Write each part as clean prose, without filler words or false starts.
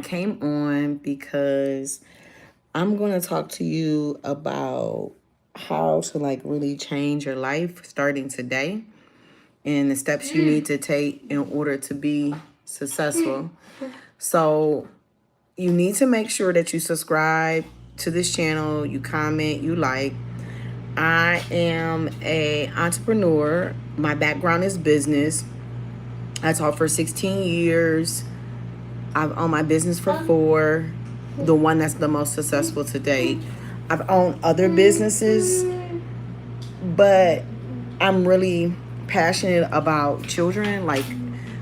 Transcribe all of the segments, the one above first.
Came on because I'm going to talk to you about how to really change your life starting today and the steps you need to take in order to be successful. So, you need to make sure that you subscribe to this channel, you comment, you like. I am a entrepreneur. My background is business. I taught for 16 years. I've owned my business for 4, the one that's the most successful to date. I've owned other businesses, but I'm really passionate about children.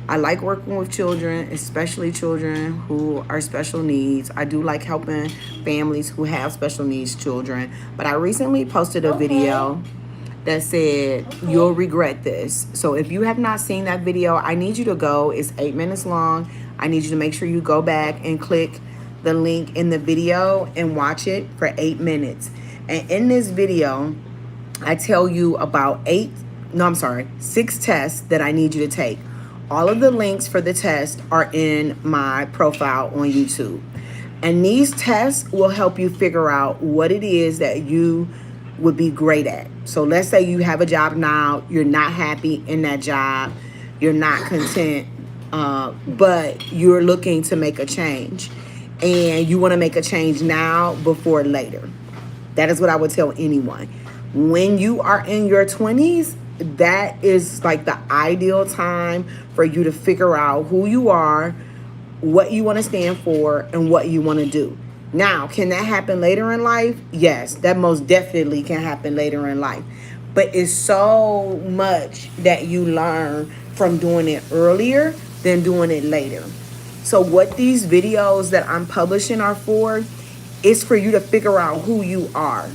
I like working with children, especially children who are special needs. I do like helping families who have special needs children. But I recently posted a video that said, you'll regret this. So if you have not seen that video, I need you to go. It's 8 minutes long. I need you to make sure you go back and click the link in the video and watch it for 8 minutes. And in this video, I tell you about 6 tests that I need you to take. All of the links for the test are in my profile on YouTube. And these tests will help you figure out what it is that you would be great at. So let's say you have a job now, you're not happy in that job, you're not content, but you're looking to make a change. And you want to make a change now before later. That is what I would tell anyone. When you are in your 20s, that is like the ideal time for you to figure out who you are, what you want to stand for, and what you want to do. Now, can that happen later in life? Yes, that most definitely can happen later in life. But it's so much that you learn from doing it earlier than doing it later. So what these videos that I'm publishing are for is for you to figure out who you are,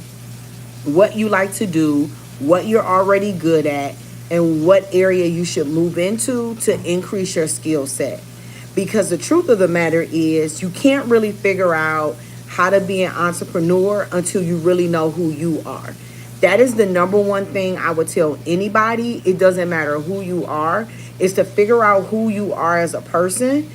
what you like to do, what you're already good at, and what area you should move into to increase your skill set. Because the truth of the matter is, you can't really figure out how to be an entrepreneur until you really know who you are. That is the number one thing I would tell anybody. It doesn't matter who you are, is to figure out who you are as a person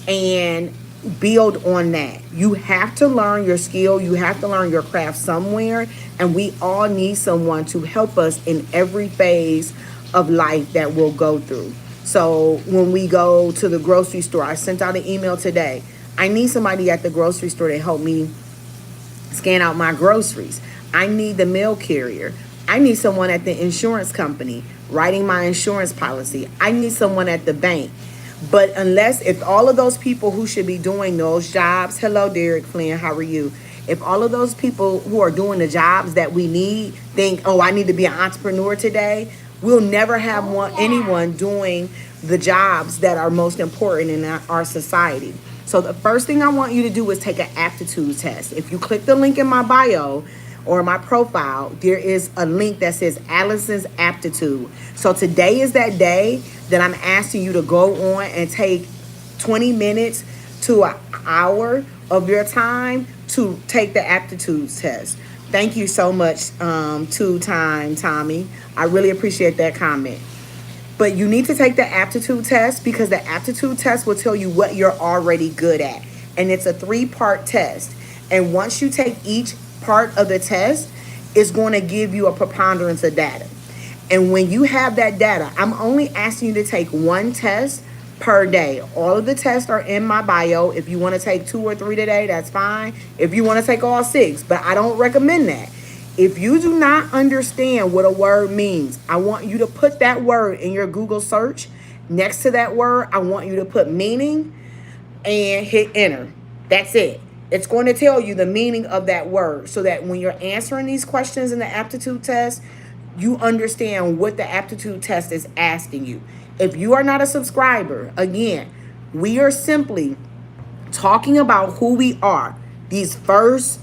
and build on that. You have to learn your skill. You have to learn your craft somewhere. And we all need someone to help us in every phase of life that we'll go through. So when we go to the grocery store, I sent out an email today. I need somebody at the grocery store to help me scan out my groceries. I need the mail carrier. I need someone at the insurance company writing my insurance policy. I need someone at the bank. But if all of those people who should be doing those jobs, hello, Derek Flynn, how are you? If all of those people who are doing the jobs that we need think, oh, I need to be an entrepreneur today, we'll never have anyone doing the jobs that are most important in our society. So the first thing I want you to do is take an aptitude test. If you click the link in my bio or my profile, there is a link that says Allison's Aptitude. So today is that day that I'm asking you to go on and take 20 minutes to an hour of your time to take the aptitude test. Thank you so much, two-time Tommy. I really appreciate that comment. But you need to take the aptitude test because the aptitude test will tell you what you're already good at. And it's a 3-part test. And once you take each part of the test, it's going to give you a preponderance of data. And when you have that data, I'm only asking you to take 1 test per day. All of the tests are in my bio. If you want to take 2 or 3 today, that's fine. If you want to take all 6, but I don't recommend that. If you do not understand what a word means, I want you to put that word in your Google search. Next to that word, I want you to put meaning and hit enter. That's it. It's going to tell you the meaning of that word so that when you're answering these questions in the aptitude test, you understand what the aptitude test is asking you. If you are not a subscriber, again, we are simply talking about who we are this first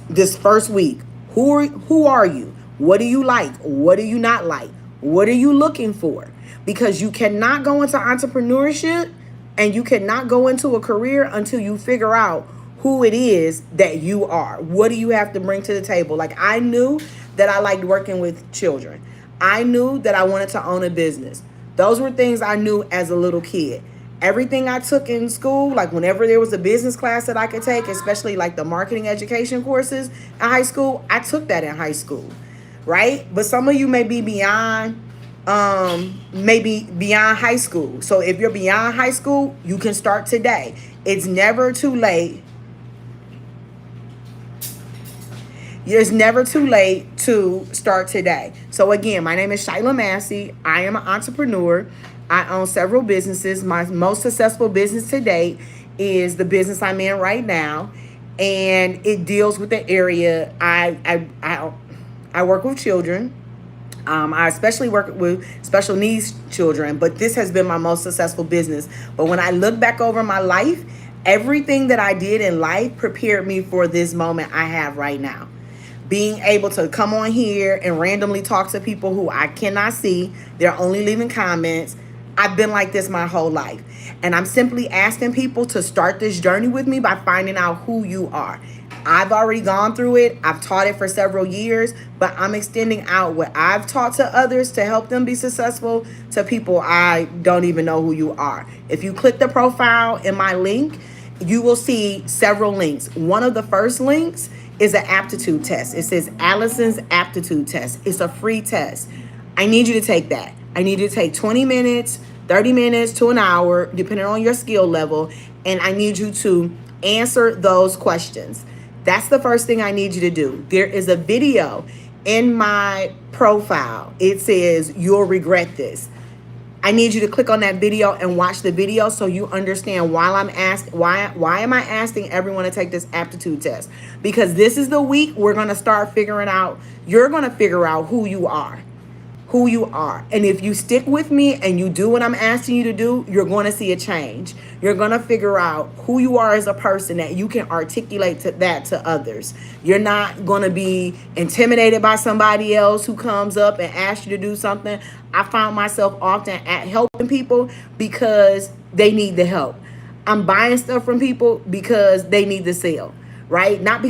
week. Who are you? What do you like? What do you not like? What are you looking for? Because you cannot go into entrepreneurship and you cannot go into a career until you figure out who it is that you are. What do you have to bring to the table? Like, I knew that I liked working with children. I knew that I wanted to own a business. Those were things I knew as a little kid. Everything I took in school, like whenever there was a business class that I could take, especially like the marketing education courses in high school, I took that in high school, right? But some of you may be beyond, maybe beyond high school. So if you're beyond high school, you can start today. It's never too late. It's never too late to start today. So again, my name is Shi La Massey. I am an entrepreneur. I own several businesses. My most successful business to date is the business I'm in right now, and it deals with the area. I work with children. I especially work with special needs children, but this has been my most successful business. But when I look back over my life, everything that I did in life prepared me for this moment I have right now. Being able to come on here and randomly talk to people who I cannot see, they're only leaving comments. I've been like this my whole life. And I'm simply asking people to start this journey with me by finding out who you are. I've already gone through it. I've taught it for several years, but I'm extending out what I've taught to others to help them be successful to people I don't even know who you are. If you click the profile in my link, you will see several links. One of the first links is an aptitude test. It says Allison's aptitude test. It's a free test. I need you to take that. I need you to take 20 minutes, 30 minutes to an hour, depending on your skill level. And I need you to answer those questions. That's the first thing I need you to do. There is a video in my profile. It says, "You'll regret this." I need you to click on that video and watch the video so you understand why am I asking everyone to take this aptitude test? Because this is the week we're going to start figuring out, you're going to figure out who you are. Who you are. And if you stick with me and you do what I'm asking you to do, you're going to see a change. You're going to figure out who you are as a person that you can articulate that to others. You're not going to be intimidated by somebody else who comes up and asks you to do something. I found myself often at helping people because they need the help. I'm buying stuff from people because they need the sale. Right? Not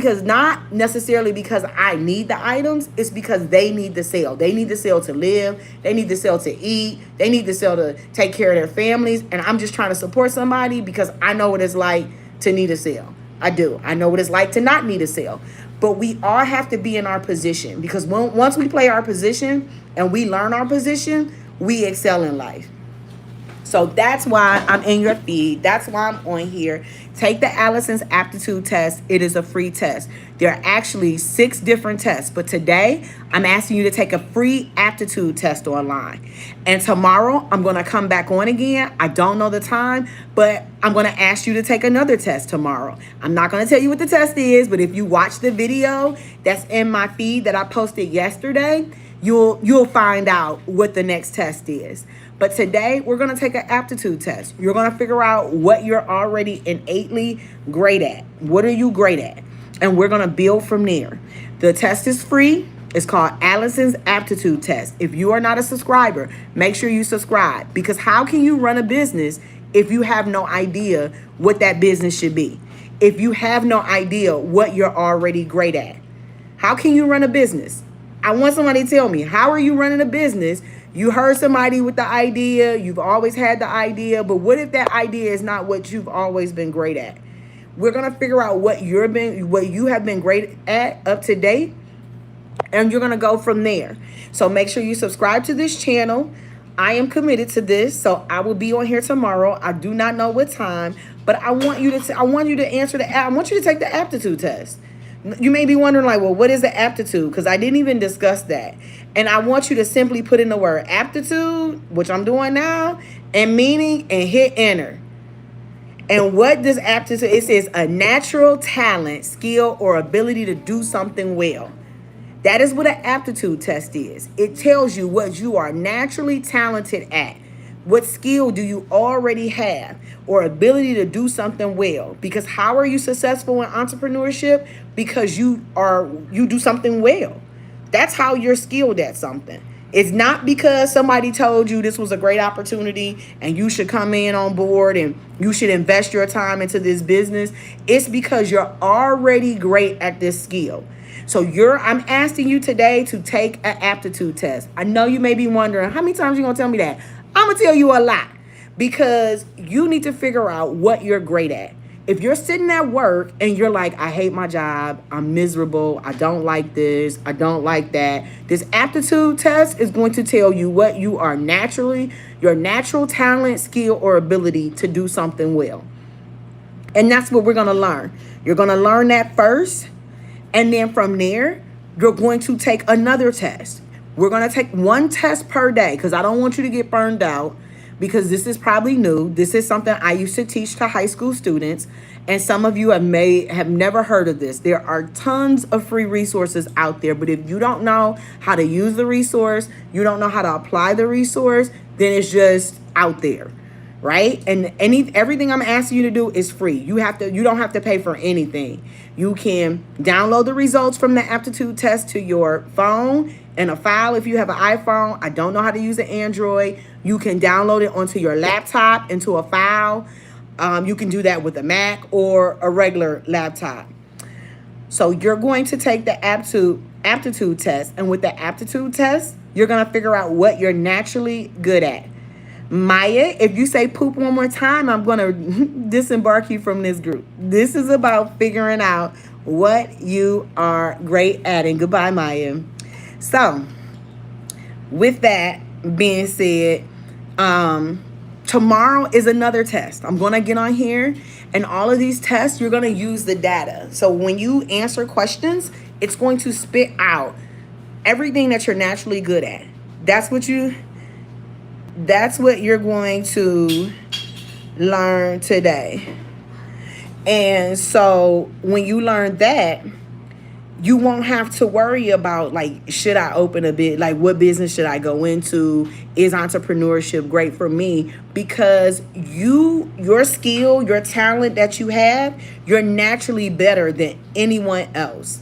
necessarily because I need the items. It's because they need the sale. They need the sale to live. They need the sale to eat. They need the sale to take care of their families. And I'm just trying to support somebody because I know what it's like to need a sale. I do. I know what it's like to not need a sale. But we all have to be in our position because once we play our position and we learn our position, we excel in life. So that's why I'm in your feed. That's why I'm on here. Take the Allison's aptitude test. It is a free test. There are actually 6 different tests, but today I'm asking you to take a free aptitude test online. And tomorrow I'm going to come back on again. I don't know the time, but I'm going to ask you to take another test tomorrow. I'm not going to tell you what the test is, but if you watch the video that's in my feed that I posted yesterday, you'll find out what the next test is. But today, we're going to take an aptitude test. You're going to figure out what you're already innately great at. What are you great at? And we're going to build from there. The test is free. It's called Allison's aptitude test. If you are not a subscriber, make sure you subscribe. Because how can you run a business if you have no idea what that business should be? If you have no idea what you're already great at? How can you run a business? I want somebody to tell me, how are you running a business? You heard somebody with the idea. You've always had the idea. But what if that idea is not what you've always been great at? We're going to figure out what you have been great at up to date. And you're going to go from there. So make sure you subscribe to this channel. I am committed to this. So I will be on here tomorrow. I do not know what time. But I want you to take the aptitude test. You may be wondering, like, well, what is the aptitude? Because I didn't even discuss that. And I want you to simply put in the word aptitude, which I'm doing now, and meaning, and hit enter. And what does aptitude? It says a natural talent, skill, or ability to do something well. That is what an aptitude test is. It tells you what you are naturally talented at. What skill do you already have or ability to do something well? Because how are you successful in entrepreneurship? Because you do something well. That's how you're skilled at something. It's not because somebody told you this was a great opportunity and you should come in on board and you should invest your time into this business. It's because you're already great at this skill. So I'm asking you today to take an aptitude test. I know you may be wondering, how many times are you going to tell me that? I'm going to tell you a lot. because you need to figure out what you're great at. If you're sitting at work and you're like, I hate my job, I'm miserable, I don't like this, I don't like that, this aptitude test is going to tell you what you are naturally, your natural talent, skill, or ability to do something well. And that's what we're going to learn. You're going to learn that first. And then from there, you're going to take another test. We're going to take one test per day because I don't want you to get burned out, because this is probably new. This is something I used to teach to high school students. And some of you have never heard of this. There are tons of free resources out there. But if you don't know how to use the resource, you don't know how to apply the resource, then it's just out there. Right? And everything I'm asking you to do is free. You don't have to pay for anything. You can download the results from the aptitude test to your phone in a file if you have an iPhone. I don't know how to use an Android. You can download it onto your laptop into a file. You can do that with a Mac or a regular laptop. So you're going to take the aptitude test, and with the aptitude test, you're going to figure out what you're naturally good at. Maya, if you say poop one more time, I'm going to disembark you from this group. This is about figuring out what you are great at. And goodbye, Maya. So, with that being said, tomorrow is another test. I'm going to get on here, and all of these tests, you're going to use the data. So when you answer questions, it's going to spit out everything that you're naturally good at. That's what you're going to learn today. And so when you learn that, you won't have to worry about, like, should I open a bit? Like, what business should I go into? Is entrepreneurship great for me? Because your skill, your talent that you have, you're naturally better than anyone else.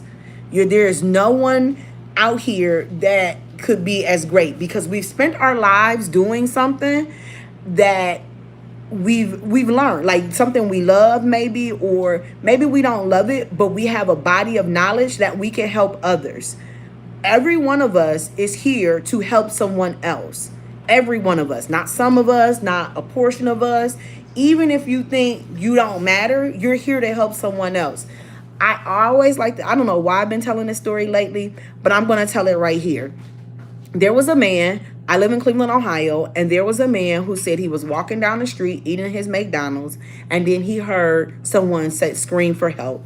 There is no one out here that could be as great, because we've spent our lives doing something that we've learned, like something we love maybe, or maybe we don't love it, but we have a body of knowledge that we can help others. Every one of us is here to help someone else. Every one of us, not some of us, not a portion of us. Even if you think you don't matter, you're here to help someone else. I always like to, I don't know why I've been telling this story lately, but I'm going to tell it right here. There was a man, I live in Cleveland, Ohio, and there was a man who said he was walking down the street eating his McDonald's, and then he heard someone scream for help.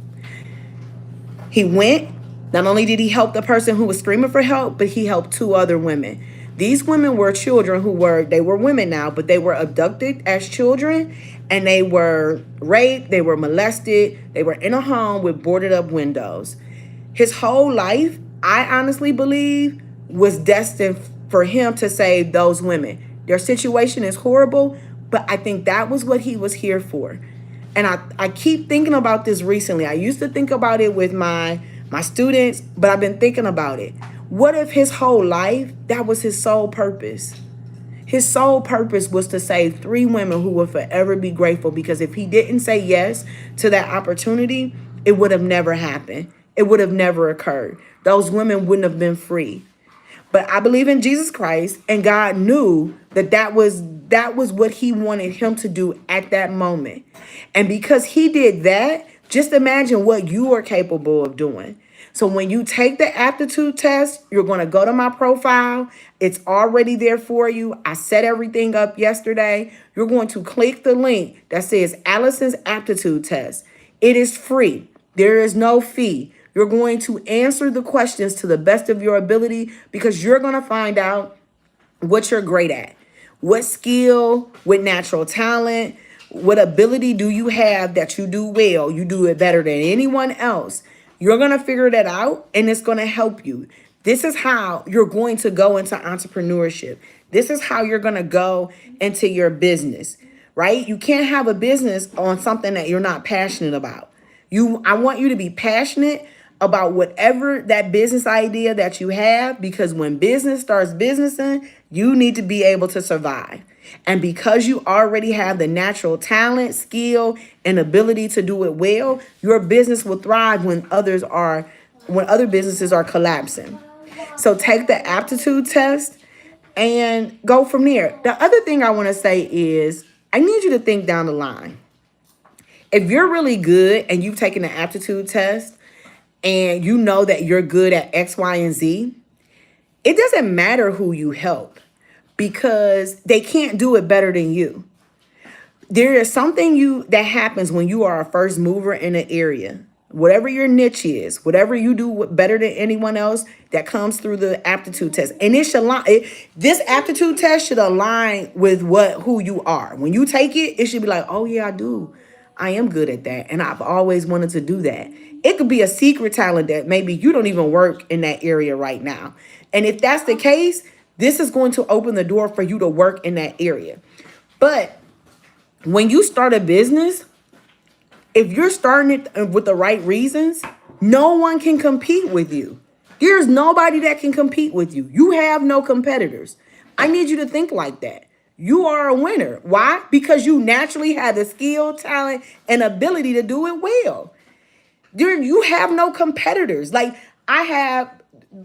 He went. Not only did he help the person who was screaming for help, but he helped two other women. These women were children they were women now, but they were abducted as children, and they were raped, they were molested, they were in a home with boarded up windows. His whole life, I honestly believe, was destined for him to save those women. Their situation is horrible, but I think that was what he was here for. And I keep thinking about this recently. I used to think about it with my students, but I've been thinking about it. What if his whole life, that was his sole purpose? His sole purpose was to save three women who would forever be grateful, because if he didn't say yes to that opportunity, it would have never happened. It would have never occurred. Those women wouldn't have been free. But I believe in Jesus Christ, and God knew that was what he wanted him to do at that moment. And because he did that, just imagine what you are capable of doing. So when you take the aptitude test, you're going to go to my profile. It's already there for you. I set everything up yesterday. You're going to click the link that says Allison's aptitude test. It is free. There is no fee. You're going to answer the questions to the best of your ability, because you're going to find out what you're great at. What skill, what natural talent, what ability do you have that you do well? You do it better than anyone else. You're going to figure that out, and it's going to help you. This is how you're going to go into entrepreneurship. This is how you're going to go into your business, right? You can't have a business on something that you're not passionate about. I want you to be passionate about whatever that business idea that you have, because when business starts businessing, you need to be able to survive. And because you already have the natural talent, skill, and ability to do it well, your business will thrive when other businesses are collapsing. So take the aptitude test and go from there. The other thing I want to say is, I need you to think down the line. If you're really good and you've taken the aptitude test and you know that you're good at X, Y, and Z, it doesn't matter who you help because they can't do it better than you. There is something that happens when you are a first mover in an area. Whatever your niche is, whatever you do better than anyone else, that comes through the aptitude test. And it should this aptitude test should align with who you are. When you take it, it should be like, oh yeah, I do. I am good at that. And I've always wanted to do that. It could be a secret talent that maybe you don't even work in that area right now. And if that's the case, this is going to open the door for you to work in that area. But when you start a business, if you're starting it with the right reasons, no one can compete with you. There's nobody that can compete with you. You have no competitors. I need you to think like that. You are a winner. Why? Because you naturally have the skill, talent, and ability to do it well. You have no competitors. Like I have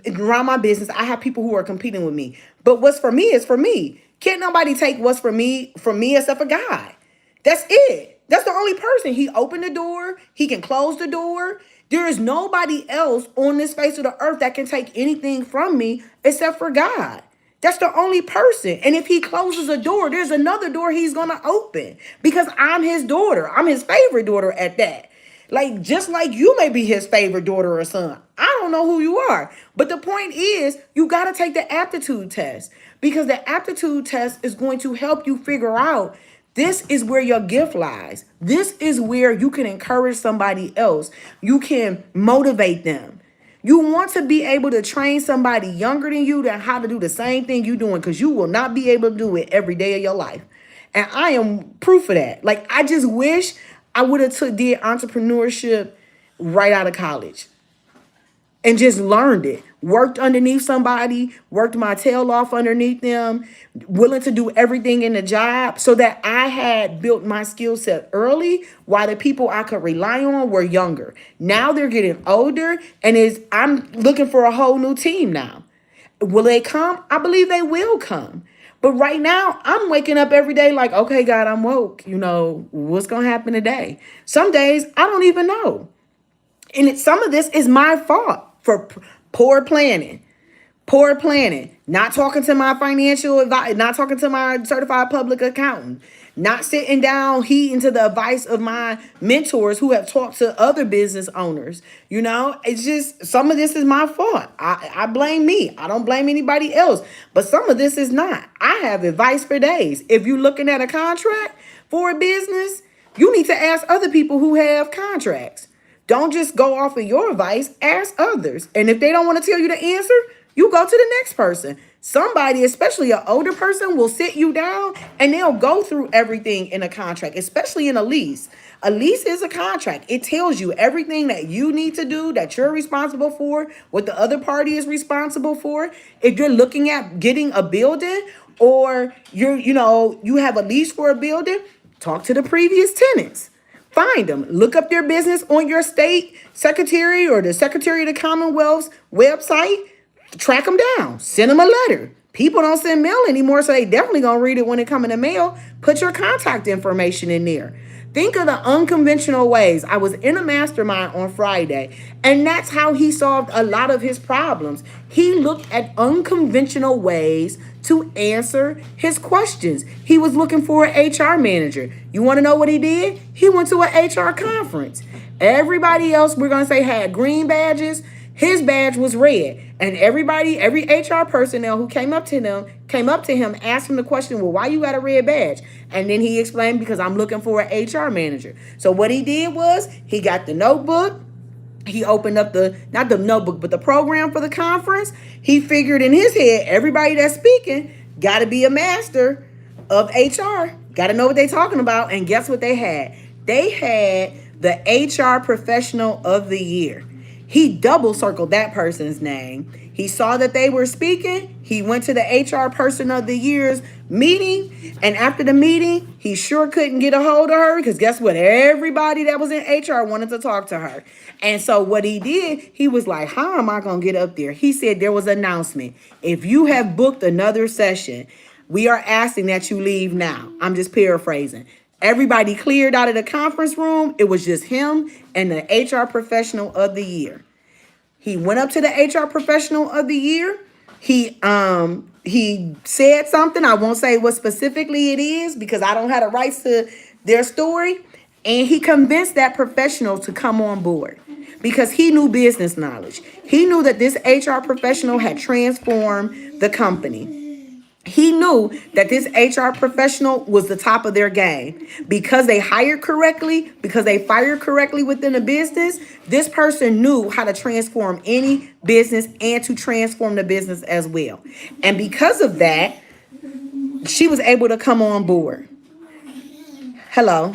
around my business, I have people who are competing with me. But what's for me is for me. Can't nobody take what's for me from me except for God. That's it. That's the only person. He opened the door. He can close the door. There is nobody else on this face of the earth that can take anything from me except for God. That's the only person. And if he closes a door, there's another door he's going to open because I'm his daughter. I'm his favorite daughter at that. Like, just like you may be his favorite daughter or son. I don't know who you are. But the point is, you got to take the aptitude test because the aptitude test is going to help you figure out this is where your gift lies. This is where you can encourage somebody else. You can motivate them. You want to be able to train somebody younger than you to how to do the same thing you're doing because you will not be able to do it every day of your life. And I am proof of that. Like, I just wish I would have did entrepreneurship right out of college and just learned it. Worked underneath somebody, worked my tail off underneath them, willing to do everything in the job so that I had built my skill set early while the people I could rely on were younger. Now they're getting older and I'm looking for a whole new team now. Will they come? I believe they will come. But right now, I'm waking up every day like, okay, God, I'm woke. You know, what's going to happen today? Some days, I don't even know. And some of this is my fault for poor planning, not talking to my financial advisor, not talking to my certified public accountant, not sitting down, heeding to the advice of my mentors who have talked to other business owners. You know, it's just some of this is my fault. I blame me. I don't blame anybody else. But some of this is not. I have advice for days. If you're looking at a contract for a business, you need to ask other people who have contracts. Don't just go off of your advice, ask others. And if they don't want to tell you the answer, you go to the next person. Somebody, especially an older person, will sit you down and they'll go through everything in a contract, especially in a lease. A lease is a contract. It tells you everything that you need to do, that you're responsible for, what the other party is responsible for. If you're looking at getting a building or you have a lease for a building, talk to the previous tenants. Find them. Look up their business on your state secretary or the Secretary of the Commonwealth's website. Track them down. Send them a letter. People don't send mail anymore, so they definitely going to read it when it comes in the mail. Put your contact information in there. Think of the unconventional ways. I was in a mastermind on Friday, and that's how he solved a lot of his problems. He looked at unconventional ways to answer his questions. He was looking for an HR manager. You want to know what he did? He went to an HR conference. Everybody else, we're going to say, had green badges. His badge was red. And every HR personnel who came up to him, asked him the question, well, why you got a red badge? And then he explained, because I'm looking for an HR manager. So what he did was he got the notebook. He opened up not the notebook, but the program for the conference. He figured in his head, everybody that's speaking got to be a master of HR. Got to know what they're talking about. And guess what they had? They had the HR Professional of the Year. He double circled that person's name. He saw that they were speaking. He went to the HR Person of the Year's meeting. And after the meeting, he sure couldn't get a hold of her because guess what? Everybody that was in HR wanted to talk to her. And so what he did, he was like, how am I going to get up there? He said there was an announcement. If you have booked another session, We are asking that you leave now. I'm just paraphrasing. Everybody cleared out of the conference room. It was just him and the HR professional of the year. He went up to the HR professional of the year. He said something. I won't say what specifically it is because I don't have the rights to their story. And he convinced that professional to come on board because he knew business knowledge. He knew that this HR professional had transformed the company. He knew that this HR professional was the top of their game because they hired correctly, because they fired correctly within the business. This person knew how to transform any business and to transform the business as well. And because of that, she was able to come on board. Hello.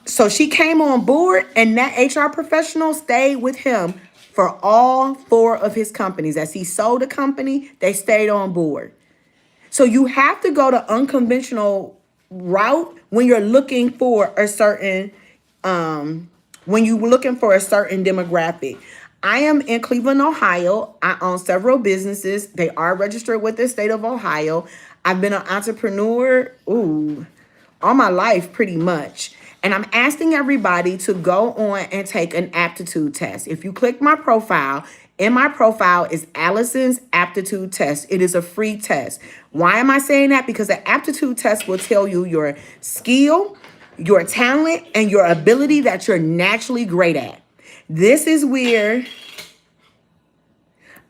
So she came on board and that HR professional stayed with him for all 4 of his companies. As he sold the company, they stayed on board. So you have to go the unconventional route when you're looking for a certain demographic. I am in Cleveland, Ohio. I own several businesses. They are registered with the state of Ohio. I've been an entrepreneur all my life pretty much. And I'm asking everybody to go on and take an aptitude test. If you click my profile, in my profile is Allison's aptitude test. It is a free test. Why am I saying that? Because the aptitude test will tell you your skill, your talent, and your ability that you're naturally great at. This is where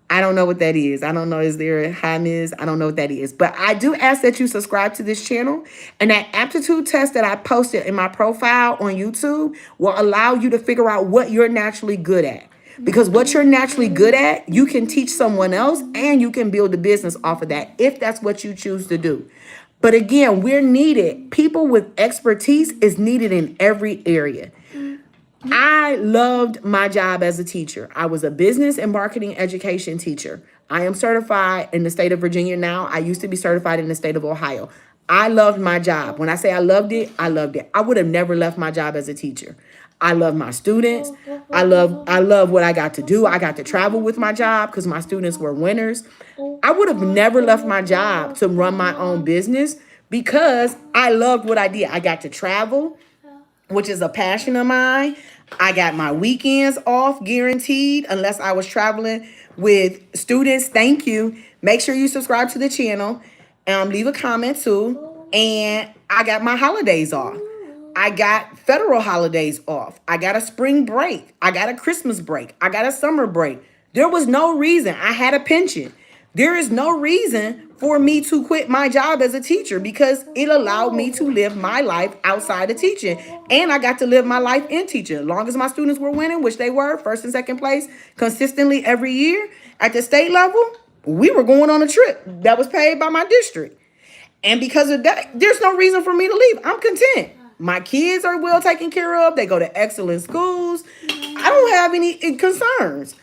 I don't know what that is. I don't know. Is there a hi, Ms.? I don't know what that is. But I do ask that you subscribe to this channel. And that aptitude test that I posted in my profile on YouTube will allow you to figure out what you're naturally good at. Because what you're naturally good at, you can teach someone else and you can build a business off of that if that's what you choose to do. But again, we're needed. People with expertise is needed in every area. I loved my job as a teacher. I was a business and marketing education teacher. I am certified in the state of Virginia now. I used to be certified in the state of Ohio. I loved my job. When I say I loved it, I loved it. I would have never left my job as a teacher. I love my students. I love what I got to do. I got to travel with my job because my students were winners. I would have never left my job to run my own business because I loved what I did. I got to travel, which is a passion of mine. I got my weekends off guaranteed unless I was traveling with students. Thank you. Make sure you subscribe to the channel. Leave a comment too. And I got my holidays off. I got federal holidays off. I got a spring break. I got a Christmas break. I got a summer break. There was no reason. I had a pension. There is no reason for me to quit my job as a teacher because it allowed me to live my life outside of teaching. And I got to live my life in teaching. As long as my students were winning, which they were, first and second place, consistently every year at the state level, we were going on a trip that was paid by my district. And because of that, there's no reason for me to leave. I'm content. My kids are well taken care of. They go to excellent schools. I don't have any concerns.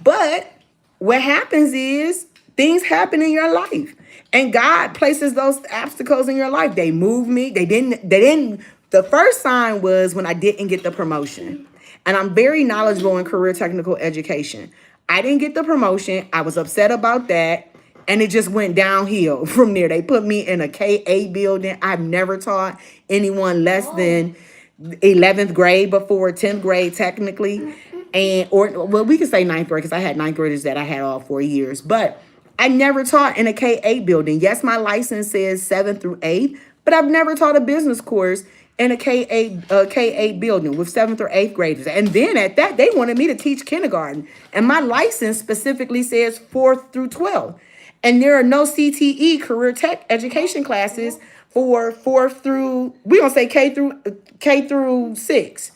But what happens is things happen in your life. And God places those obstacles in your life. They move me. They didn't. The first sign was when I didn't get the promotion. And I'm very knowledgeable in career technical education. I didn't get the promotion. I was upset about that. And it just went downhill from there. They put me in a K-8 building. I've never taught anyone less than 11th grade before, 10th grade technically. Well, we could say 9th grade because I had 9th graders that I had all 4 years. But I never taught in a K-8 building. Yes, my license says 7th through 8th, but I've never taught a business course in a K-8 building with 7th or 8th graders. And then at that, they wanted me to teach kindergarten. And my license specifically says 4th through 12th. And there are no CTE, career tech education classes for 4th through, we're going to say K through 6.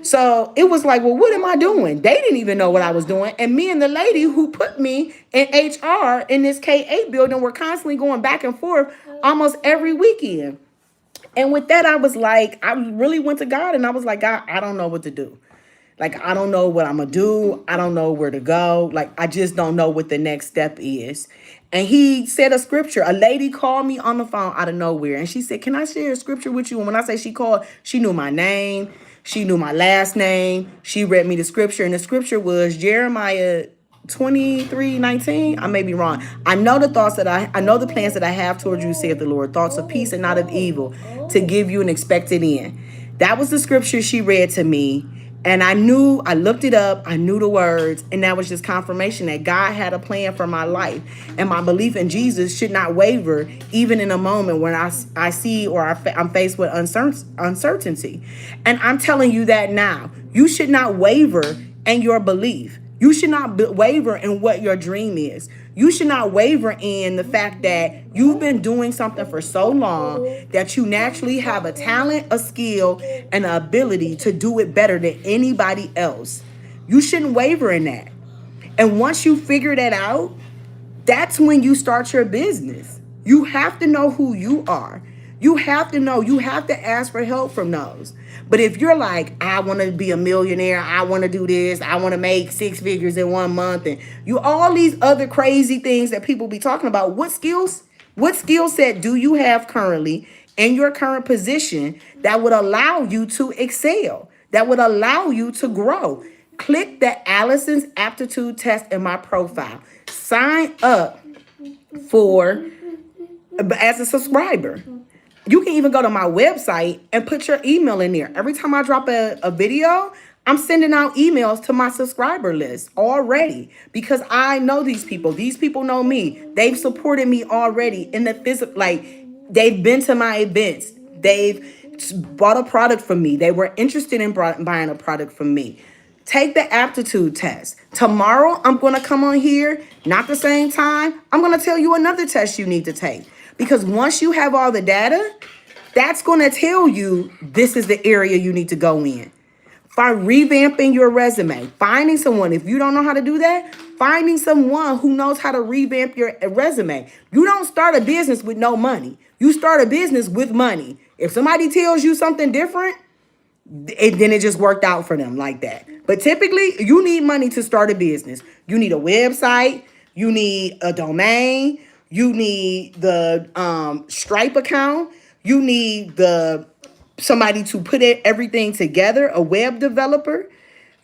So it was like, well, what am I doing? They didn't even know what I was doing. And me and the lady who put me in HR in this K-8 building were constantly going back and forth almost every weekend. And with that, I was like, I really went to God and I was like, God, I don't know what to do. Like, I don't know what I'm going to do. I don't know where to go. Like, I just don't know what the next step is. And he said a scripture. A lady called me on the phone out of nowhere. And she said, can I share a scripture with you? And when I say she called, she knew my name. She knew my last name. She read me the scripture. And the scripture was Jeremiah 23:19. I may be wrong. I know the thoughts that I know the plans that I have towards you, saith the Lord, thoughts of peace and not of evil, to give you an expected end. That was the scripture she read to me. And I looked it up, I knew the words, and that was just confirmation that God had a plan for my life. And my belief in Jesus should not waver, even in a moment when I see or I'm faced with uncertainty. And I'm telling you that now. You should not waver in your belief. You should not waver in what your dream is. You should not waver in the fact that you've been doing something for so long that you naturally have a talent, a skill, and an ability to do it better than anybody else. You shouldn't waver in that. And once you figure that out, that's when you start your business. You have to know who you are. You have to ask for help from those. But if you're like, I want to be a millionaire, I want to do this, I want to make 6 figures in 1 month, and you all these other crazy things that people be talking about, what skill set do you have currently in your current position that would allow you to excel, that would allow you to grow? Click the Allison's Aptitude test in my profile. Sign up as a subscriber. You can even go to my website and put your email in there. Every time I drop a video, I'm sending out emails to my subscriber list already because I know these people. These people know me. They've supported me already in the physical. Like, they've been to my events. They've bought a product from me. They were interested in buying a product from me. Take the aptitude test. Tomorrow, I'm going to come on here, not the same time. I'm going to tell you another test you need to take. Because once you have all the data, that's going to tell you this is the area you need to go in. Revamping your resume. Finding someone, if you don't know how to do that, finding someone who knows how to revamp your resume. You don't start a business with no money. You start a business with money. If somebody tells you something different, then it just worked out for them like that. But typically, you need money to start a business. You need a website. You need a domain. You need the Stripe account. You need somebody to put everything together, a web developer.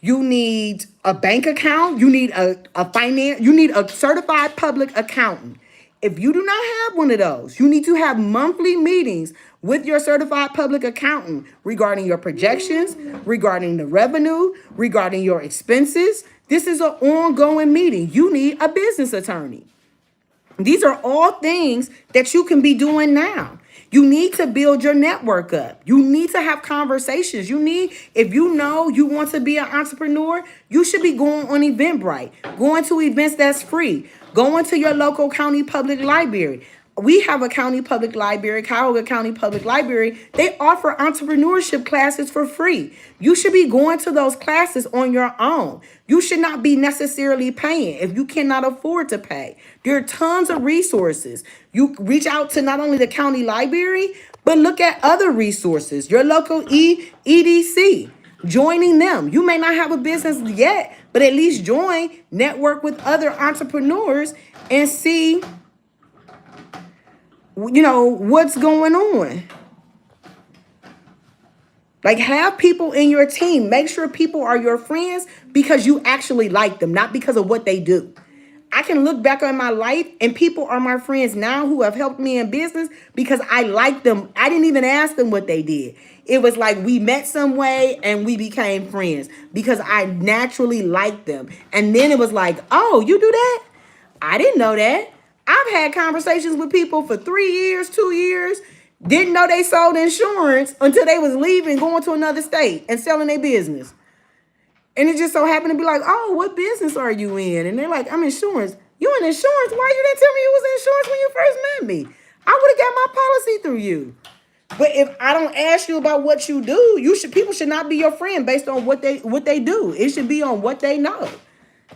You need a bank account. You need you need a certified public accountant. If you do not have one of those, you need to have monthly meetings with your certified public accountant regarding your projections, regarding the revenue, regarding your expenses. This is an ongoing meeting. You need a business attorney. These are all things that you can be doing now. You need to build your network up. You need to have conversations. If you know you want to be an entrepreneur, you should be going on Eventbrite, going to events that's free, going to your local county public library. We have a county public library, Cuyahoga County Public Library. They offer entrepreneurship classes for free. You should be going to those classes on your own. You should not be necessarily paying if you cannot afford to pay. There are tons of resources. You reach out to not only the county library, but look at other resources. Your local EDC, joining them. You may not have a business yet, but at least join, network with other entrepreneurs and see what's going on. Like, have people in your team. Make sure people are your friends because you actually like them, not because of what they do. I can look back on my life and people are my friends now who have helped me in business because I like them. I didn't even ask them what they did. It was like we met some way and we became friends because I naturally liked them. And then it was like, oh, you do that? I didn't know that. I've had conversations with people for 3 years, 2 years, didn't know they sold insurance until they was leaving, going to another state and selling their business. And it just so happened to be like, oh, what business are you in? And they're like, I'm insurance. You in insurance? Why you didn't tell me you was in insurance when you first met me? I would have got my policy through you. But if I don't ask you about what you do, people should not be your friend based on what they do. It should be on what they know.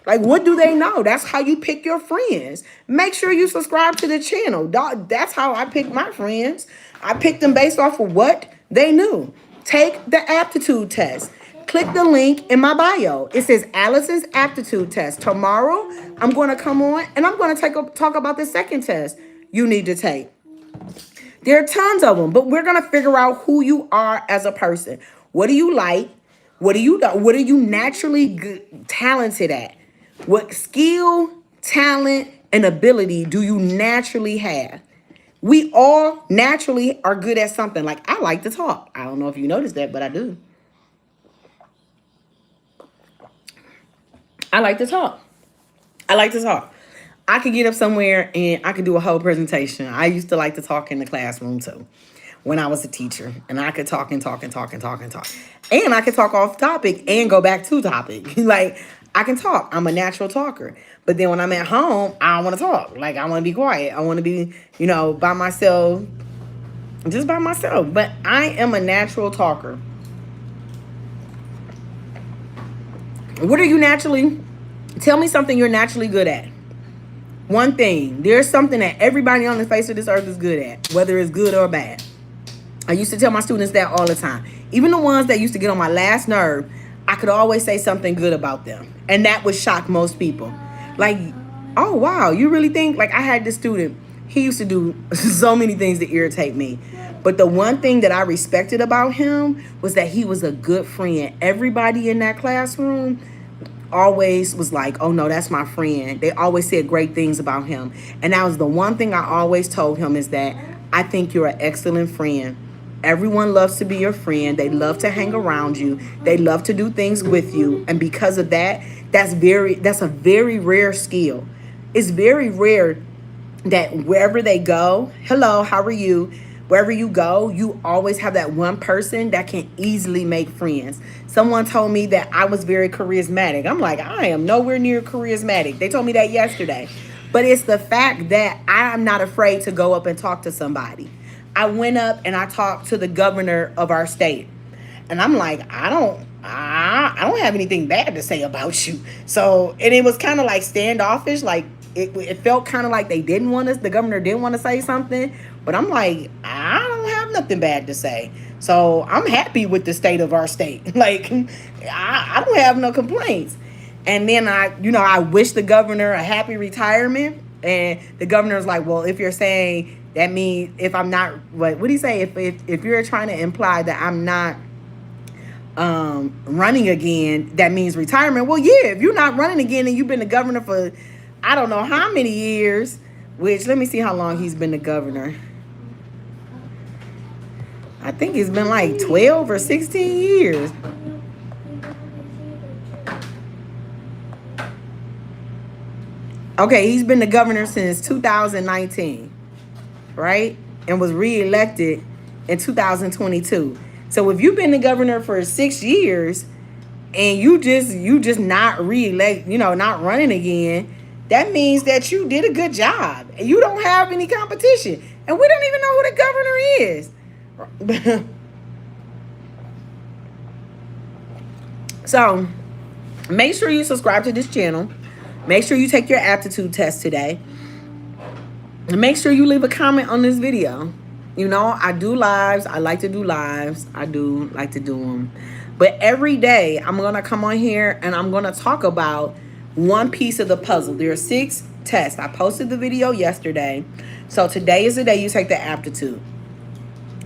Like, what do they know? That's how you pick your friends. Make sure you subscribe to the channel. That's how I pick my friends. I picked them based off of what they knew. Take the aptitude test. Click the link in my bio. It says Allison's Aptitude Test. Tomorrow, I'm going to come on and I'm going to talk about the second test you need to take. There are tons of them, but we're going to figure out who you are as a person. What do you like? What do you know? What are you naturally talented at? What skill, talent, and ability do you naturally have? We all naturally are good at something. Like, I like to talk. I don't know if you noticed that, but I do. I like to talk. I like to talk. I could get up somewhere and I could do a whole presentation. I used to like to talk in the classroom too when I was a teacher. And I could talk and talk and talk and talk and talk. And I could talk off topic and go back to topic. Like, I can talk. I'm a natural talker. But then when I'm at home, I don't want to talk. Like, I want to be quiet. I want to be, by myself, just by myself. But I am a natural talker. What are you naturally? Tell me something you're naturally good at. One thing. There's something that everybody on the face of this earth is good at, whether it's good or bad. I used to tell my students that all the time. Even the ones that used to get on my last nerve, I could always say something good about them. And that would shock most people. Like, oh, wow, you really think? Like, I had this student. He used to do so many things to irritate me. But the one thing that I respected about him was that he was a good friend. Everybody in that classroom always was like, oh no, that's my friend. They always said great things about him. And that was the one thing I always told him, is that I think you're an excellent friend. Everyone loves to be your friend. They love to hang around you. They love to do things with you. And because of that, that's a very rare skill. It's very rare that wherever they go, hello, how are you? Wherever you go, you always have that one person that can easily make friends. Someone told me that I was very charismatic. I'm like, I am nowhere near charismatic. They told me that yesterday. But it's the fact that I'm not afraid to go up and talk to somebody. I went up and I talked to the governor of our state. And I'm like, I don't have anything bad to say about you. So, and it was kind of like standoffish. Like, it felt kind of like the governor didn't want to say something. But I'm like, I don't have nothing bad to say. So I'm happy with the state of our state. Like, I don't have no complaints. And then I wish the governor a happy retirement. And the governor's like, well, if you're saying that means if I'm not, what do you say? If you're trying to imply that I'm not running again, that means retirement. Well, yeah, if you're not running again and you've been the governor for, I don't know how many years, which let me see how long he's been the governor. I think it's been like 12 or 16 years. Okay, he's been the governor since 2019, right? And was reelected in 2022. So if you've been the governor for 6 years and you just not not running again, that means that you did a good job and you don't have any competition. And we don't even know who the governor is. So make sure you subscribe to this channel. Make sure you take your aptitude test today. And make sure you leave a comment on this video. I do lives. I like to do lives. I do like to do them. But every day I'm going to come on here and I'm going to talk about one piece of the puzzle. There are 6 tests. I posted the video yesterday. So today is the day you take the aptitude.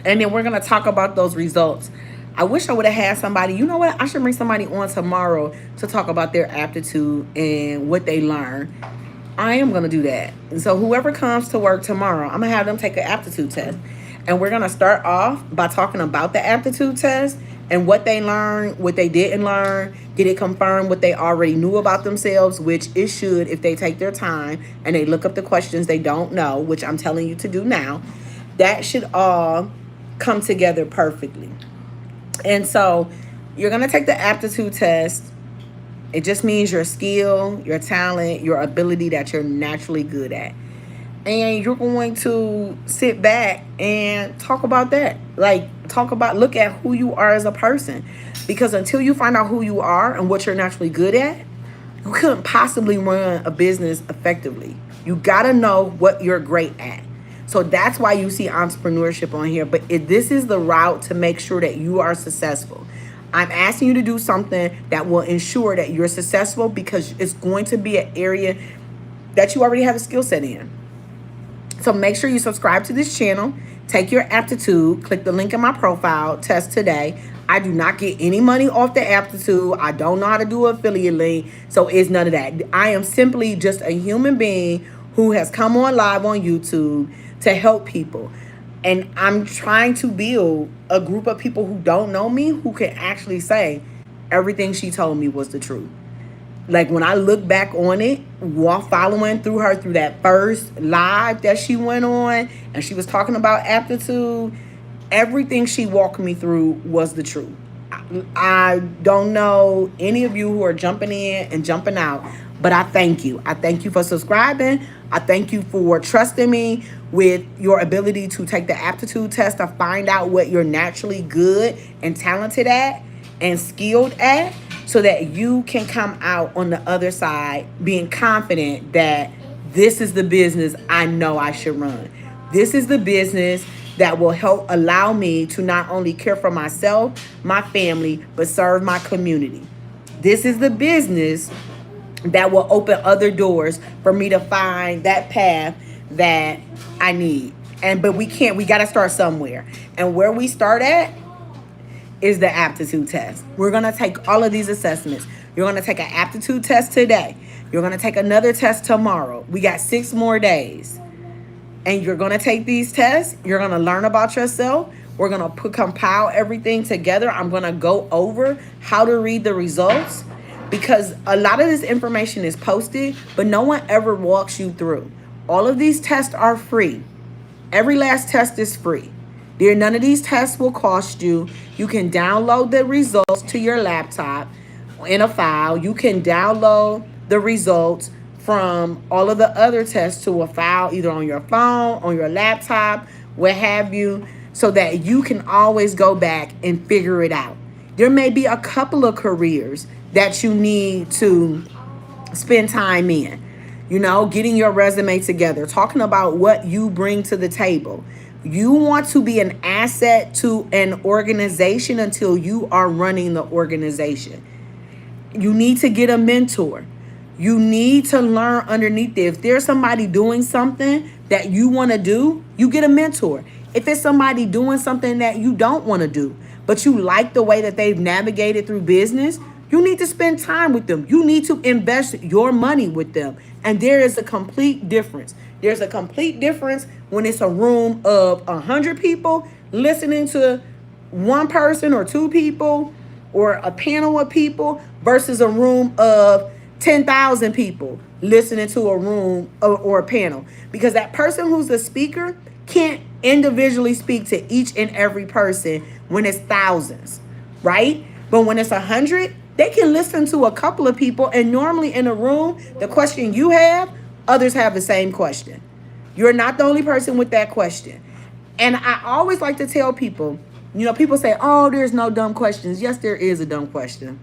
And then we're going to talk about those results. I wish I would have had somebody. You know what? I should bring somebody on tomorrow to talk about their aptitude and what they learn. I am going to do that. And so whoever comes to work tomorrow, I'm going to have them take an aptitude test. And we're going to start off by talking about the aptitude test and what they learned, what they didn't learn. Did it confirm what they already knew about themselves, which it should if they take their time and they look up the questions they don't know, which I'm telling you to do now. That should all come together perfectly. And so you're going to take the aptitude test. It just means your skill, your talent, your ability that you're naturally good at. And you're going to sit back and talk about that. Look at who you are as a person. Because until you find out who you are and what you're naturally good at, you couldn't possibly run a business effectively. You got to know what you're great at. So that's why you see entrepreneurship on here. But this is the route to make sure that you are successful. I'm asking you to do something that will ensure that you're successful because it's going to be an area that you already have a skill set in. So make sure you subscribe to this channel. Take your aptitude. Click the link in my profile. Test today. I do not get any money off the Aptitude. I don't know how to do an affiliate link. So it's none of that. I am simply just a human being who has come on live on YouTube to help people. And I'm trying to build a group of people who don't know me, who can actually say everything she told me was the truth. Like when I look back on it, while following through her through that first live that she went on, and she was talking about Aptitude, everything she walked me through was the truth. I don't know any of you who are jumping in and jumping out, but I thank you. I thank you for subscribing. I thank you for trusting me with your ability to take the Aptitude test to find out what you're naturally good and talented at and skilled at, so that you can come out on the other side being confident that this is the business I know I should run. This is the business that will help allow me to not only care for myself, my family, but serve my community. This is the business that will open other doors for me to find that path that I need. But we got to start somewhere. And where we start at is the Aptitude test. We're going to take all of these assessments. You're going to take an Aptitude test today. You're going to take another test tomorrow. We got 6 more days. And you're going to take these tests. You're going to learn about yourself. We're going to compile everything together. I'm going to go over how to read the results, because a lot of this information is posted, but no one ever walks you through. All of these tests are free. Every last test is free. None of these tests will cost you. You can download the results to your laptop in a file. You can download the results from all of the other tests to a file, either on your phone, on your laptop, what have you, so that you can always go back and figure it out. There may be a couple of careers that you need to spend time in, getting your resume together, talking about what you bring to the table. You want to be an asset to an organization until you are running the organization. You need to get a mentor. You need to learn underneath it. If there's somebody doing something that you want to do, you get a mentor. If it's somebody doing something that you don't want to do, but you like the way that they've navigated through business, you need to spend time with them. You need to invest your money with them. And there is a complete difference. There's a complete difference when it's a room of 100 people listening to one person or 2 people, or a panel of people, versus a room of 10,000 people listening to a room or a panel. Because that person who's the speaker can't individually speak to each and every person when it's thousands, right? But when it's 100, they can listen to a couple of people, and normally in a room, the question you have, others have the same question. You're not the only person with that question. And I always like to tell people, people say, oh, there's no dumb questions. Yes, there is a dumb question.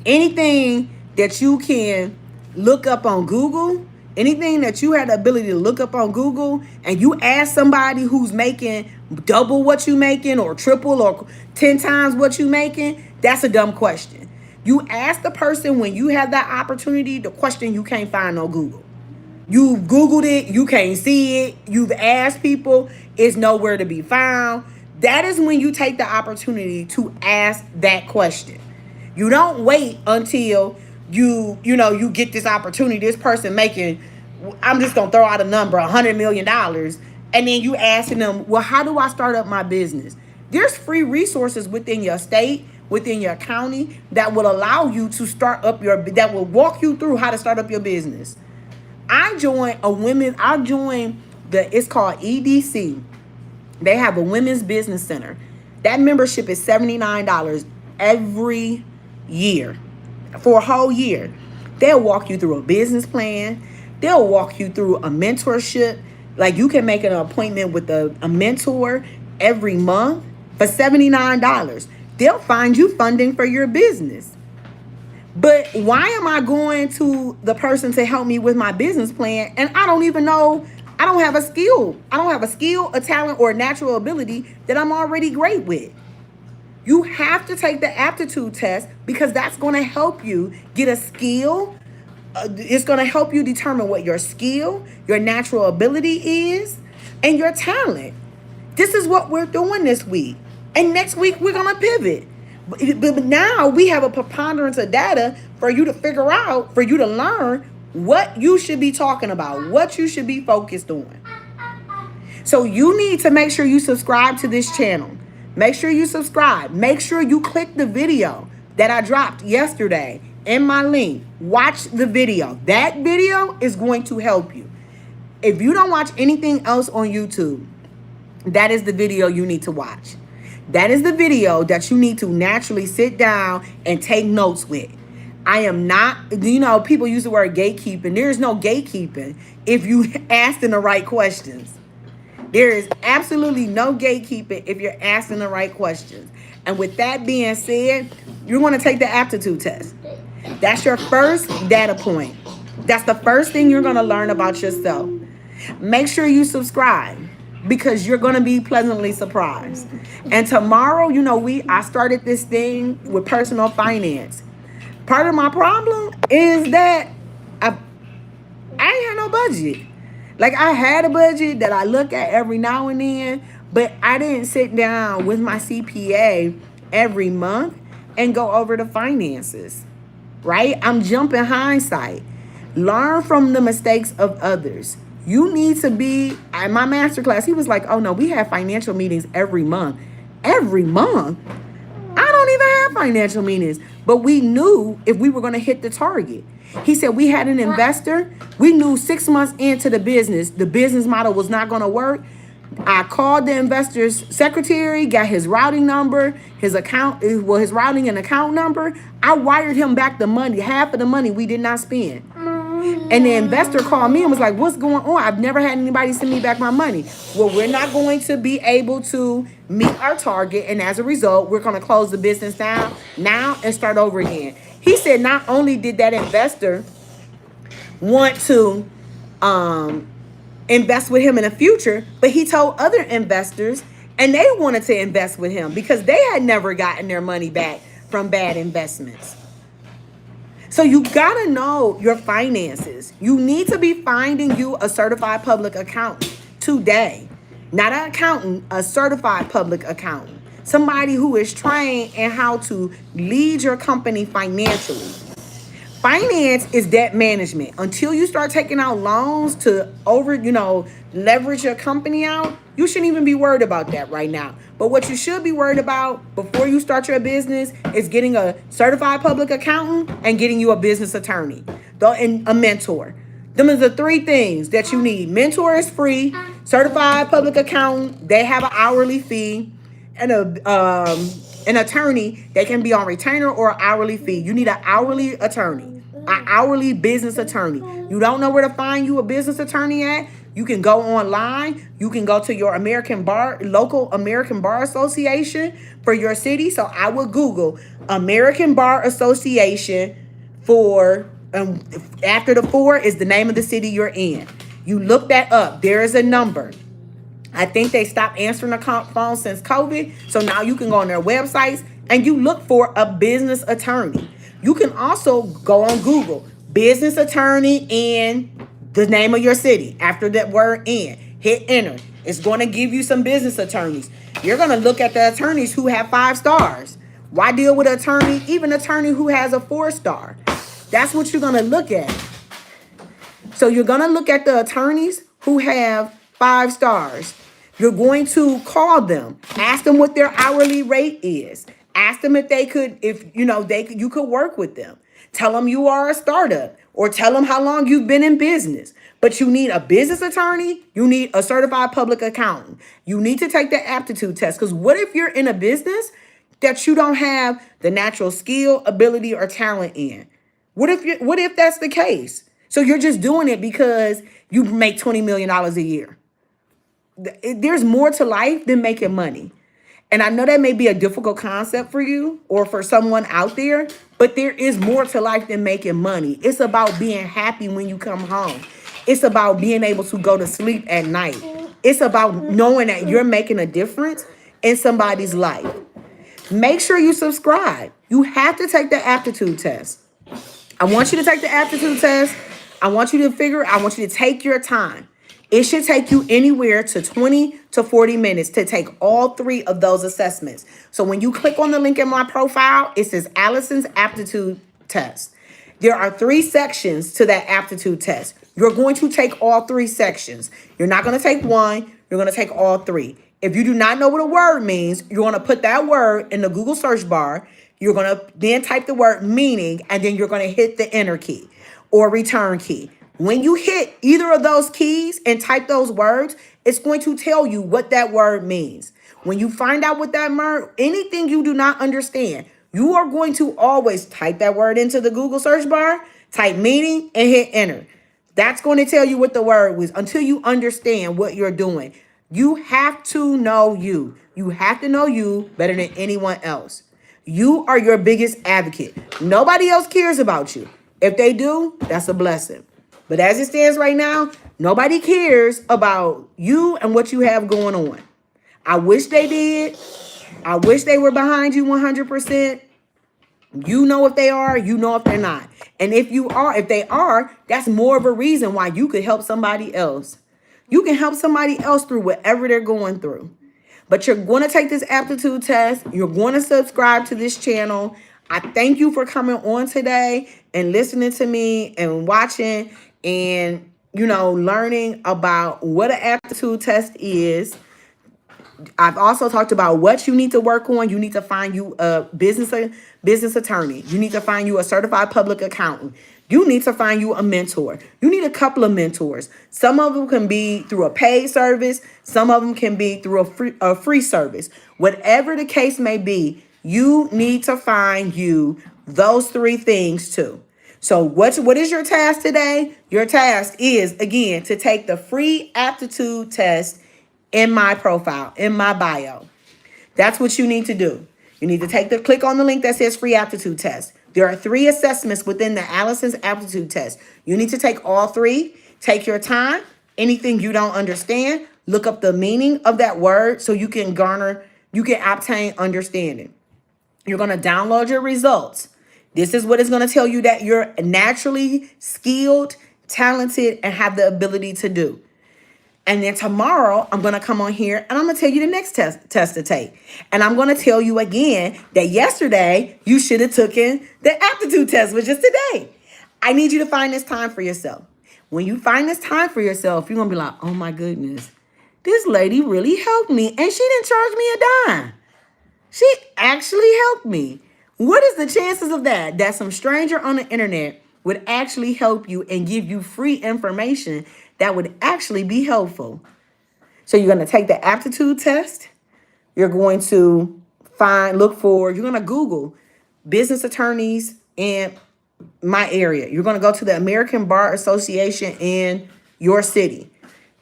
Anything that you can look up on Google, anything that you had the ability to look up on Google, and you ask somebody who's making double what you making, or triple, or 10 times what you making, that's a dumb question. You ask the person, when you have that opportunity, the question you can't find on Google. You've Googled it, you can't see it. You've asked people, it's nowhere to be found. That is when you take the opportunity to ask that question. You don't wait until you get this opportunity. This person making, I'm just going to throw out a number, $100 million. And then you asking them, well, how do I start up my business? There's free resources within your state, within your county, that will allow you to that will walk you through how to start up your business. I joined it's called EDC. They have a women's business center. That membership is $79 every year for a whole year. They'll walk you through a business plan. They'll walk you through a mentorship. Like, you can make an appointment with a mentor every month for $79. They'll find you funding for your business. But why am I going to the person to help me with my business plan, and I don't even know, I don't have a skill, a talent, or a natural ability that I'm already great with? You have to take the aptitude test, because that's going to help you get a skill. It's going to help you determine what your skill, your natural ability is, and your talent. This is what we're doing this week. And next week, we're going to pivot. But now we have a preponderance of data for you to figure out, for you to learn what you should be talking about, what you should be focused on. So you need to make sure you subscribe to this channel. Make sure you subscribe. Make sure you click the video that I dropped yesterday in my link. Watch the video. That video is going to help you. If you don't watch anything else on YouTube, that is the video you need to watch. That is the video that you need to naturally sit down and take notes with. I am not, people use the word gatekeeping. There is no gatekeeping if you asking the right questions. There is absolutely no gatekeeping if you're asking the right questions. And with that being said, you're going to take the aptitude test. That's your first data point. That's the first thing you're going to learn about yourself. Make sure you subscribe because you're going to be pleasantly surprised. And tomorrow, I started this thing with personal finance. Part of my problem is that I ain't had no budget. Like, I had a budget that I look at every now and then, but I didn't sit down with my CPA every month and go over the finances, right? I'm jumping hindsight. Learn from the mistakes of others. You need to be, at my masterclass, he was like, oh no, we have financial meetings every month. Every month? I don't even have financial meetings. But we knew if we were going to hit the target. He said we had an investor. We knew 6 months into the business model was not going to work. I called the investor's secretary, got his routing number, his routing and account number. I wired him back the money, half of the money we did not spend. And the investor called me and was like, what's going on? I've never had anybody send me back my money. Well, we're not going to be able to meet our target. And as a result, we're going to close the business down now and start over again. He said not only did that investor want to invest with him in the future, but he told other investors and they wanted to invest with him because they had never gotten their money back from bad investments. So you gotta know your finances. You need to be finding you a certified public accountant today. Not an accountant, a certified public accountant. Somebody who is trained in how to lead your company financially. Finance is debt management. Until you start taking out loans to leverage your company out, you shouldn't even be worried about that right now. But what you should be worried about before you start your business is getting a certified public accountant and getting you a business attorney and a mentor. Them are the three things that you need. Mentor is free. Certified public accountant, they have an hourly fee. And an attorney, they can be on retainer or an hourly fee. You need an hourly attorney, an hourly business attorney. You don't know where to find you a business attorney at? You can go online. You can go to your local American Bar Association for your city. So I would Google American Bar Association for, after the 4 is the name of the city you're in. You look that up. There is a number. I think they stopped answering the phone since COVID. So now you can go on their websites and you look for a business attorney. You can also go on Google, business attorney in the name of your city. After that word in, hit enter. It's going to give you some business attorneys. You're going to look at the attorneys who have 5 stars. Why deal with an attorney, even an attorney who has a 4-star? That's what you're going to look at. So you're going to look at the attorneys who have 5 stars. You're going to call them, ask them what their hourly rate is. Ask them if they could, you could work with them. Tell them you are a startup or tell them how long you've been in business. But you need a business attorney. You need a certified public accountant. You need to take the aptitude test. Because what if you're in a business that you don't have the natural skill, ability, or talent in? What if that's the case? So you're just doing it because you make $20 million a year. There's more to life than making money. And I know that may be a difficult concept for you or for someone out there, but there is more to life than making money. It's about being happy when you come home. It's about being able to go to sleep at night. It's about knowing that you're making a difference in somebody's life. Make sure you subscribe. You have to take the aptitude test. I want you to take the aptitude test. I want you to take your time. It should take you anywhere to 20 to 40 minutes to take all three of those assessments. So when you click on the link in my profile, it says Allison's Aptitude Test. There are 3 sections to that aptitude test. You're going to take all 3 sections. You're not going to take one, you're going to take all 3. If you do not know what a word means, you're going to put that word in the Google search bar. You're going to then type the word meaning, and then you're going to hit the enter key or return key. When you hit either of those keys and type those words, it's going to tell you what that word means. When you find out what that word, anything you do not understand, you are going to always type that word into the Google search bar, type meaning, and hit enter. That's going to tell you what the word was until you understand what you're doing. You have to know you. You have to know you better than anyone else. You are your biggest advocate. Nobody else cares about you. If they do, that's a blessing. But as it stands right now, nobody cares about you and what you have going on. I wish they did. I wish they were behind you 100%. You know if they are, you know if they're not. And if they are, that's more of a reason why you could help somebody else. You can help somebody else through whatever they're going through. But you're going to take this aptitude test. You're going to subscribe to this channel. I thank you for coming on today and listening to me and watching and, learning about what an aptitude test is. I've also talked about what you need to work on. You need to find you a business attorney. You need to find you a certified public accountant. You need to find you a mentor. You need a couple of mentors. Some of them can be through a paid service. Some of them can be through a free service. Whatever the case may be, you need to find you those 3 things too. So what is your task today? Your task is, again, to take the free aptitude test in my profile, in my bio. That's what you need to do. You need to click on the link that says free aptitude test. There are 3 assessments within the Allison's aptitude test. You need to take all 3. Take your time. Anything you don't understand, look up the meaning of that word so you can obtain understanding. You're going to download your results. This is what is going to tell you that you're naturally skilled, talented, and have the ability to do. And then tomorrow, I'm going to come on here and I'm going to tell you the next test to take. And I'm going to tell you again that yesterday, you should have taken the aptitude test, which is today. I need you to find this time for yourself. When you find this time for yourself, you're going to be like, oh my goodness, this lady really helped me. And she didn't charge me a dime. She actually helped me. What is the chances of that? That some stranger on the internet would actually help you and give you free information that would actually be helpful. So you're going to take the aptitude test. You're going to you're going to Google business attorneys in my area. You're going to go to the American Bar Association in your city.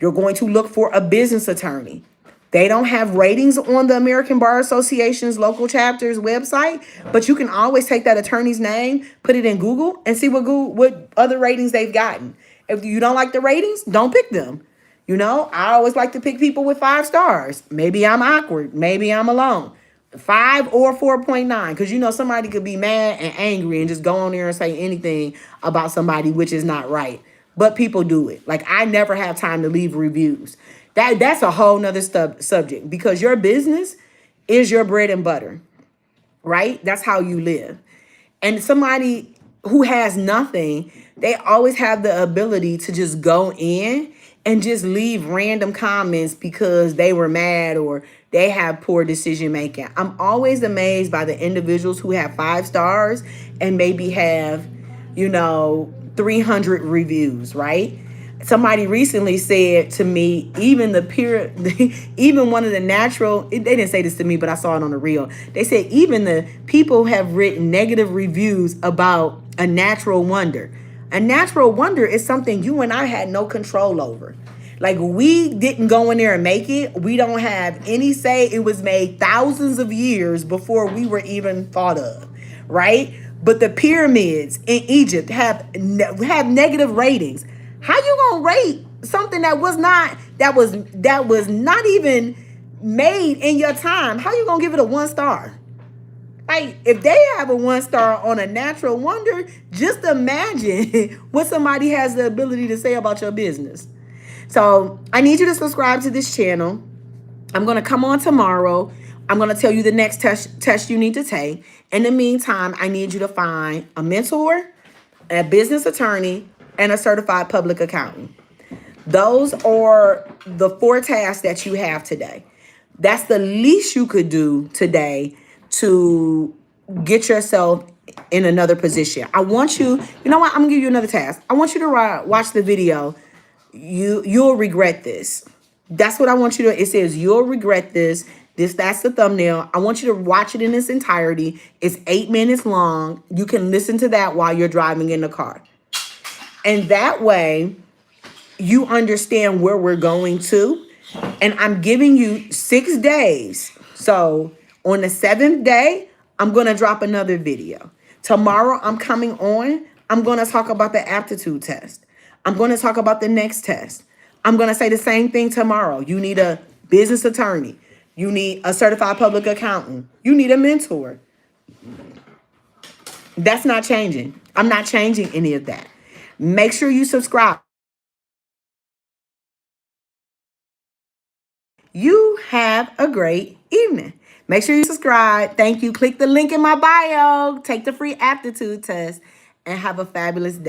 You're going to look for a business attorney. They don't have ratings on the American Bar Association's local chapter's website, but you can always take that attorney's name, put it in Google, and see what other ratings they've gotten. If you don't like the ratings, don't pick them. I always like to pick people with 5 stars. Maybe I'm awkward. Maybe I'm alone. 5 or 4.9, because somebody could be mad and angry and just go on there and say anything about somebody, which is not right. But people do it. Like, I never have time to leave reviews. That's a whole nother subject, because your business is your bread and butter, right? That's how you live. And somebody who has nothing, they always have the ability to just go in and just leave random comments because they were mad or they have poor decision making. I'm always amazed by the individuals who have 5 stars and maybe have, 300 reviews, right? Somebody recently said to me, even one of the natural, they didn't say this to me, but I saw it on the reel. They said even the people have written negative reviews about a natural wonder. A natural wonder is something you and I had no control over. Like, we didn't go in there and make it. We don't have any say. It was made thousands of years before we were even thought of, right? But the pyramids in Egypt have negative ratings. How you gonna rate something that was not even made in your time? How you gonna give it a 1 star? Like, if they have a 1 star on a natural wonder, just imagine what somebody has the ability to say about your business. So I need you to subscribe to this channel. I'm going to come on tomorrow. I'm going to tell you the next test you need to take. In the meantime, I need you to find a mentor, a business attorney, and a certified public accountant. Those are the 4 tasks that you have today. That's the least you could do today to get yourself in another position. I want you, you know what? I'm gonna give you another task. I want you to watch the video. You'll regret this. That's what I want you to, it says you'll regret this. That's the thumbnail. I want you to watch it in its entirety. It's 8 minutes long. You can listen to that while you're driving in the car. And that way you understand where we're going to. And I'm giving you 6 days. So on the 7th day, I'm going to drop another video. Tomorrow, I'm coming on. I'm going to talk about the aptitude test. I'm going to talk about the next test. I'm going to say the same thing tomorrow. You need a business attorney. You need a certified public accountant. You need a mentor. That's not changing. I'm not changing any of that. Make sure you subscribe. You have a great evening. Make sure you subscribe. Thank you. Click the link in my bio. Take the free aptitude test and have a fabulous day.